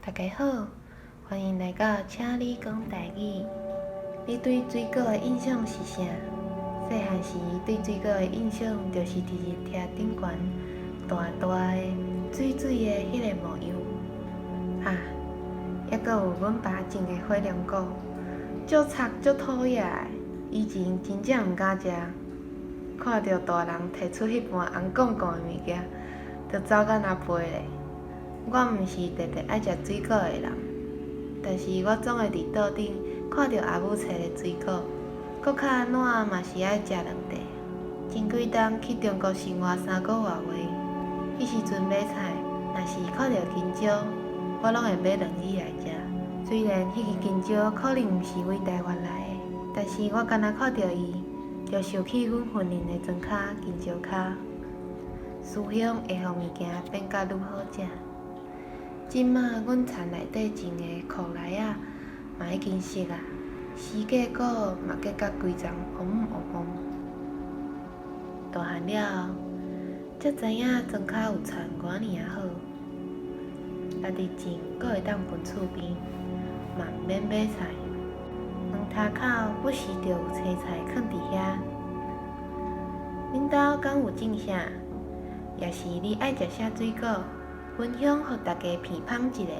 大家好，欢迎来到请你讲台语。你对水果的印象是啥？细汉时对水果的印象，就是伫日厅顶悬大大的、水水的迄个模样。啊，还阁有阮爸种的火龙果，足臭足讨厌的，以前真正毋敢食。看到大人摕出迄盘红滚滚的物件，就走到那飞咧。我毋是特别爱食水果的人，但是我总会伫桌顶看到阿母切的水果，搁较安怎嘛是爱食两块。前几冬去中国生活3个月外，迄时阵买菜，若是看到香蕉，我拢会买2支来食。虽然迄支香蕉可能毋是为台湾来的，但是我敢若看到伊，就想起阮训练的庄脚香蕉脚，思乡会互物件变甲愈好食。即马阮田内底种的苦来啊，嘛已经熟啊，时过果嘛结甲规丛红红红。大汉了后，才知影庄脚有田偌尔啊好，家己种阁会当分厝边，嘛毋免买菜。门头口不时就有青菜囥伫遐。恁兜敢有种啥？也是你爱食啥水果？分享互大家鼻芳一下。